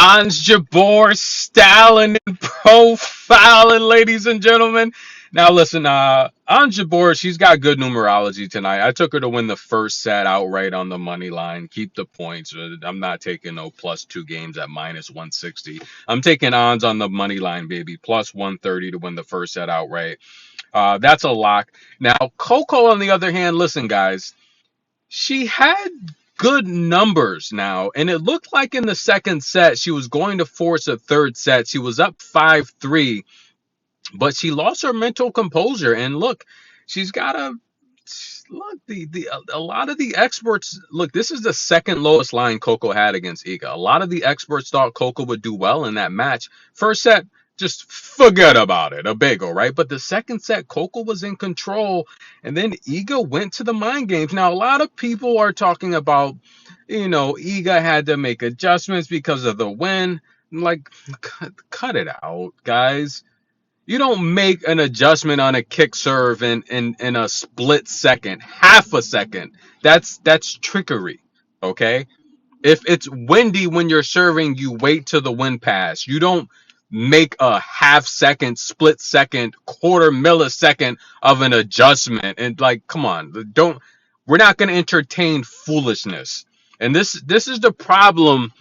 Ons Jabeur styling and profiling, ladies and gentlemen. Now listen, Ons Jabeur, she's got good numerology tonight. I took her to win the first set outright on the money line. Keep the points. I'm not taking no +2 games at -160. I'm taking Ons on the money line, baby. +130 to win the first set outright. That's a lock. Now, Coco, on the other hand, listen, guys, she had good numbers now, and it looked like in the second set she was going to force a third set. She was up 5-3, but she lost her mental composure. And look, she's got a look. The a lot of the experts look. This is the second lowest line Coco had against Iga. A lot of the experts thought Coco would do well in that match. First set, just forget about it, a bagel, right? But the second set, Coco was in control, and then Iga went to the mind games. Now, a lot of people are talking about, Iga had to make adjustments because of the win. Like, cut it out, guys. You don't make an adjustment on a kick serve in a split second, half a second. That's trickery. Okay? If it's windy when you're serving, you wait till the wind pass. You don't make a half second, split second, quarter millisecond of an adjustment. And like, come on, don't we're not gonna entertain foolishness. And this is the problem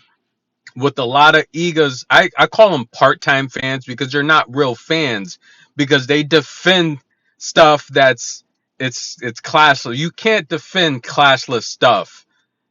with a lot of Eagles. I call them part-time fans because they're not real fans, because they defend stuff that's it's classless. You can't defend classless stuff,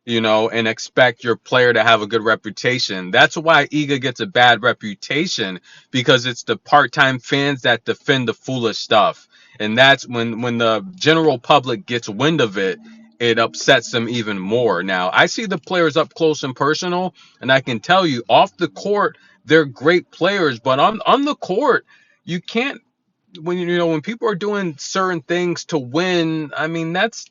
and expect your player to have a good reputation. That's why Iga gets a bad reputation, because it's the part-time fans that defend the foolish stuff. And that's when the general public gets wind of it, it upsets them even more. Now, I see the players up close and personal, and I can tell you off the court, they're great players, but on the court, you can't when people are doing certain things to win. I mean, that's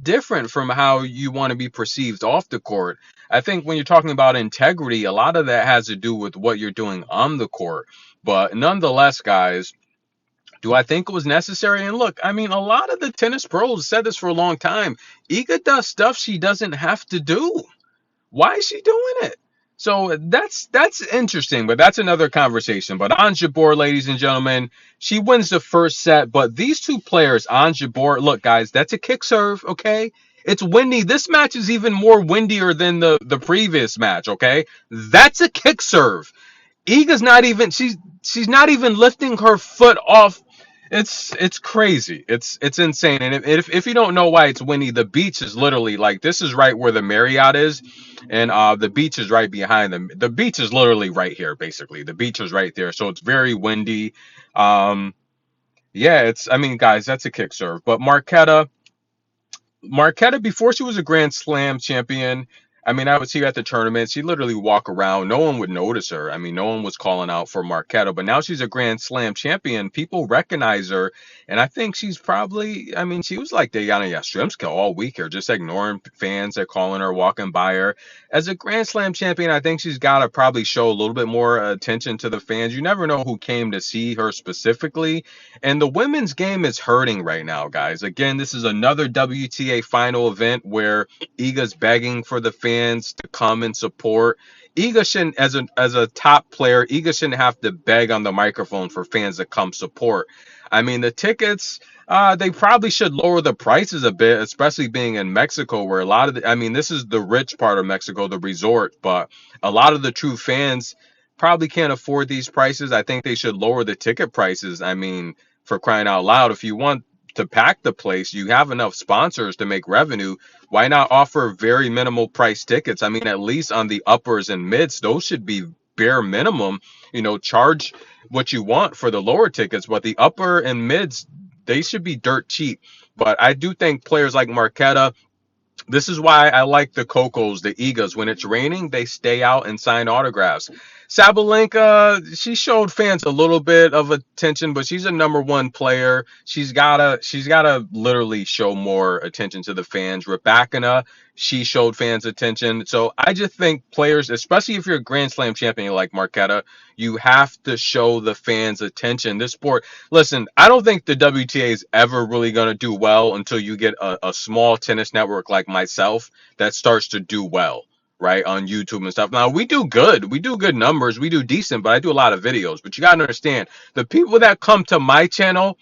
different from how you want to be perceived off the court. I think when you're talking about integrity, a lot of that has to do with what you're doing on the court. But nonetheless, guys, do I think it was necessary? And look, I mean, a lot of the tennis pros said this for a long time. Iga does stuff she doesn't have to do. Why is she doing it? So that's interesting, but that's another conversation. But Ons Jabeur, ladies and gentlemen, she wins the first set. But these two players, Ons Jabeur, look, guys, that's a kick serve, okay? It's windy. This match is even more windier than the previous match, okay? That's a kick serve. Iga's not even she's not even lifting her foot off. It's crazy. It's insane. And if you don't know why it's windy, the beach is literally like, this is right where the Marriott is, and the beach is right behind them. The beach is literally right here, basically. The beach is right there, so it's very windy. Yeah, I mean, guys, that's a kick serve. But Marketa, before she was a Grand Slam champion, I mean, I would see her at the tournament. She'd literally walk around. No one would notice her. I mean, no one was calling out for Marketa. But now she's a Grand Slam champion. People recognize her. And I think she's probably, I mean, she was like Diana Yastremska all week here, just ignoring fans that calling her, walking by her. As a Grand Slam champion, I think she's got to probably show a little bit more attention to the fans. You never know who came to see her specifically. And the women's game is hurting right now, guys. Again, this is another WTA final event where Iga's begging for the fans to come and support. Iga shouldn't, as a top player, Iga shouldn't have to beg on the microphone for fans to come support. I mean, the tickets, they probably should lower the prices a bit, especially being in Mexico, where a lot of I mean, this is the rich part of Mexico, the resort, but a lot of the true fans probably can't afford these prices. I think they should lower the ticket prices. I mean, for crying out loud, if you want to pack the place, you have enough sponsors to make revenue. Why not offer very minimal price tickets? I mean, at least on the uppers and mids, those should be bare minimum. Charge what you want for the lower tickets, but the upper and mids, they should be dirt cheap. But I do think players like Marketa, this is why I like the Cocos, the Igas. When it's raining, they stay out and sign autographs. Sabalenka, she showed fans a little bit of attention, but she's a number one player. She's gotta literally show more attention to the fans. Rybakina, she showed fans attention. So I just think players, especially if you're a Grand Slam champion like Marketa, you have to show the fans attention. This sport, listen, I don't think the WTA is ever really gonna do well until you get a small tennis network like myself that starts to do well. right, on YouTube and stuff. Now we do good. We do good numbers. We do decent, but I do a lot of videos. But you gotta understand, the people that come to my channel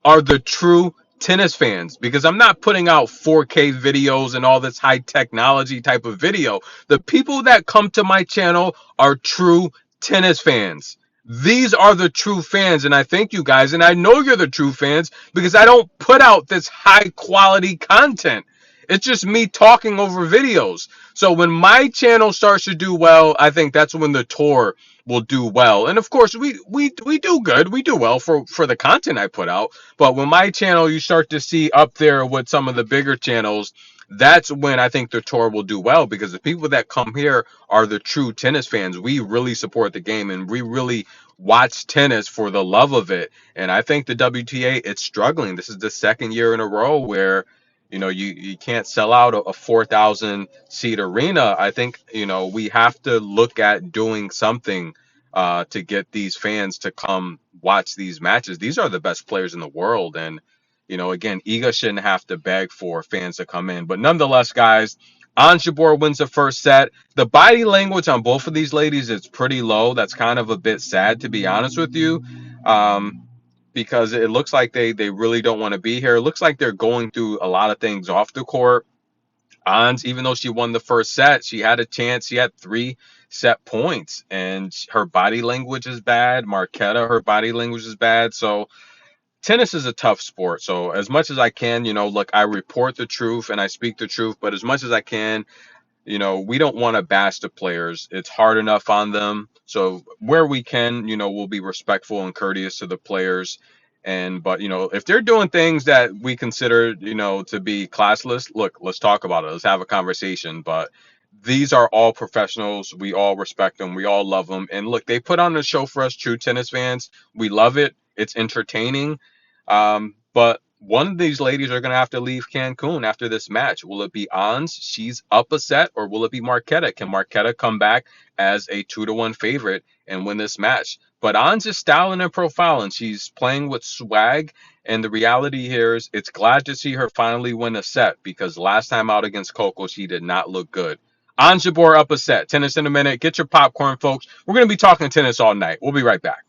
are the true tennis fans, because I'm not putting out 4K videos and all this high technology type of video. The people that come to my channel are true tennis fans. These are the true fans, and I thank you guys, and I know you're the true fans because I don't put out this high quality content. It's just me talking over videos. So when my channel starts to do well, I think that's when the tour will do well. And of course, we do good. We do well for the content I put out. But when my channel you start to see up there with some of the bigger channels, that's when I think the tour will do well, because the people that come here are the true tennis fans. We really support the game, and we really watch tennis for the love of it. And I think the WTA, it's struggling. This is the second year in a row where you can't sell out a 4,000 seat arena. I think we have to look at doing something to get these fans to come watch these matches. These are the best players in the world, and again, Iga shouldn't have to beg for fans to come in. But nonetheless, guys, Ons Jabeur wins the first set. The body language on both of these ladies is pretty low. That's kind of a bit sad, to be honest with you. Because it looks like they really don't want to be here. It looks like they're going through a lot of things off the court. Ons, even though she won the first set, she had a chance. She had 3 set points, and her body language is bad. Marketa, her body language is bad. So tennis is a tough sport. So as much as I can, look, I report the truth and I speak the truth, but as much as I can, we don't want to bash the players. It's hard enough on them. So where we can, we'll be respectful and courteous to the players. But if they're doing things that we consider, to be classless, look, let's talk about it. Let's have a conversation. But these are all professionals. We all respect them. We all love them. And look, they put on a show for us, true tennis fans. We love it. It's entertaining. But one of these ladies are going to have to leave Cancun after this match. Will it be Ons? She's up a set, or will it be Marketa? Can Marketa come back as a 2-1 favorite and win this match? But Ons is styling and profiling. She's playing with swag. And the reality here is it's glad to see her finally win a set, because last time out against Coco, she did not look good. Ons Jabeur up a set. Tennis in a minute. Get your popcorn, folks. We're going to be talking tennis all night. We'll be right back.